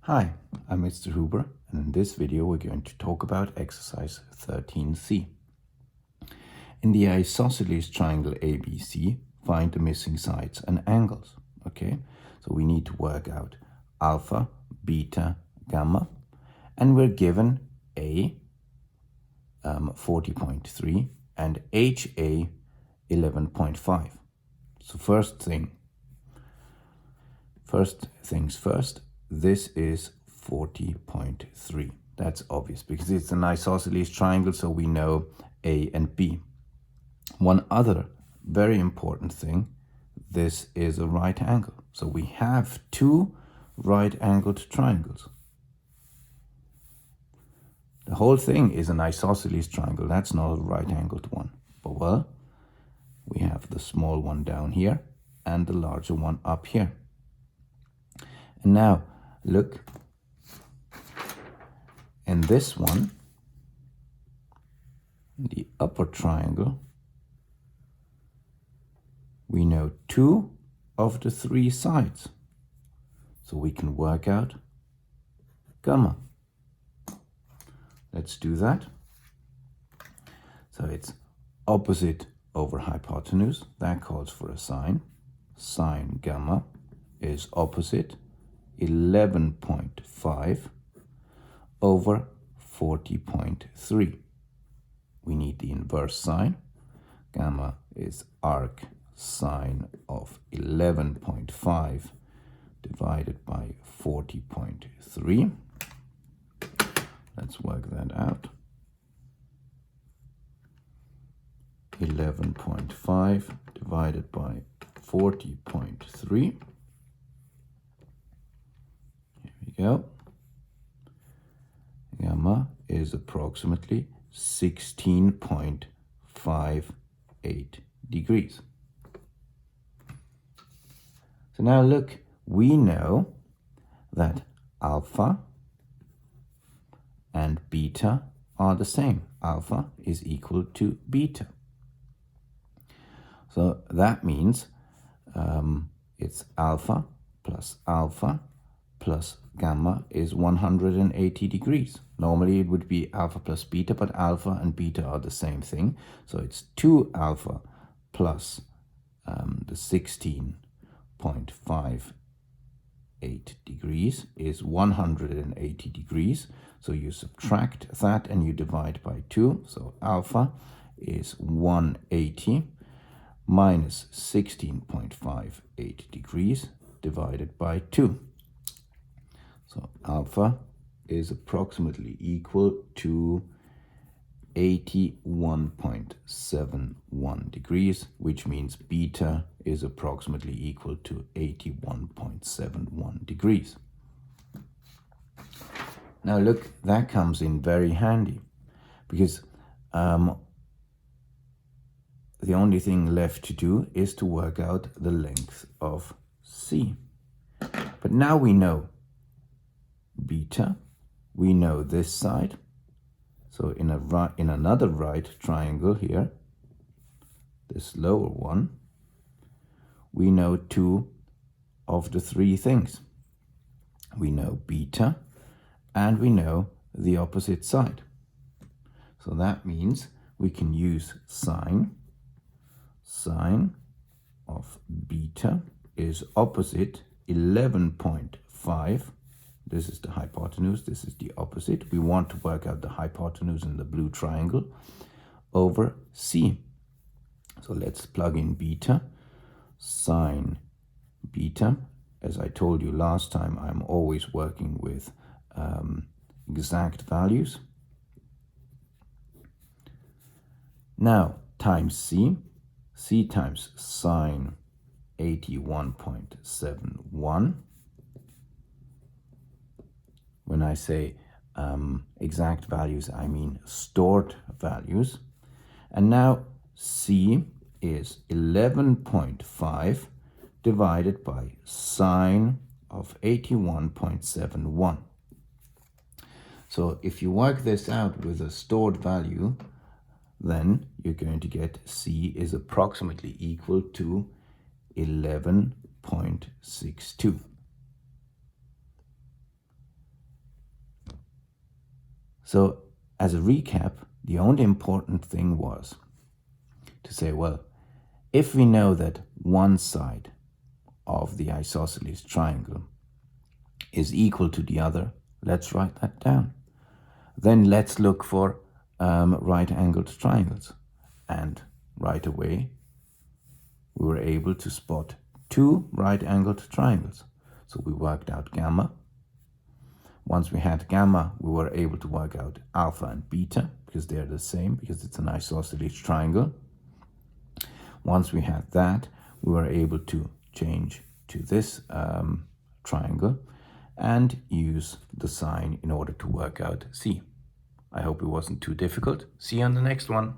Hi, I'm Mr. Huber, and in this video we're going to talk about exercise 13C. In the isosceles triangle ABC, find the missing sides and angles. Okay, so we need to work out alpha, beta, gamma, and we're given A 40.3 and HA 11.5. So first things first, this is 40.3. That's obvious because it's an isosceles triangle, so we know A and B. One other very important thing, this is a right angle. So we have two right-angled triangles. The whole thing is an isosceles triangle. That's not a right-angled one. But well, we have the small one down here and the larger one up here. And now look, in this one, the upper triangle, we know two of the three sides. So we can work out gamma. Let's do that. So it's opposite over hypotenuse. That calls for a sine. Sine gamma is opposite 11.5 over 40.3. We need the inverse sign. Gamma is arc sine of 11.5 divided by 40.3. Let's work that out. 11.5 divided by 40.3. Here we go. Gamma is approximately 16.58 degrees. So now look, we know that alpha and beta are the same. Alpha is equal to beta. So that means it's alpha plus gamma is 180 degrees. Normally it would be alpha plus beta, but alpha and beta are the same thing. So it's 2 alpha plus the 16.58 degrees is 180 degrees. So you subtract that and you divide by 2. So alpha is 180 minus 16.58 degrees divided by 2. So alpha is approximately equal to 81.71 degrees, which means beta is approximately equal to 81.71 degrees. Now look, that comes in very handy because the only thing left to do is to work out the length of C. But now we know beta, we know this side. So in another right triangle here, this lower one, we know two of the three things. We know beta and we know the opposite side. So that means we can use sine. Sine of beta is opposite 11.5. This is the hypotenuse, this is the opposite. We want to work out the hypotenuse in the blue triangle over C. So let's plug in beta. Sine beta. As I told you last time, I'm always working with exact values. Now times C. C times sine 81.71. When I say exact values, I mean stored values. And now C is 11.5 divided by sine of 81.71. So if you work this out with a stored value, then you're going to get C is approximately equal to 11.62. So as a recap, the only important thing was to say, well, if we know that one side of the isosceles triangle is equal to the other, let's write that down. Then let's look for right-angled triangles. And right away, we were able to spot two right-angled triangles. So we worked out gamma. Once we had gamma, we were able to work out alpha and beta, because they're the same, because it's an isosceles triangle. Once we had that, we were able to change to this triangle and use the sign in order to work out C. I hope it wasn't too difficult. See you on the next one.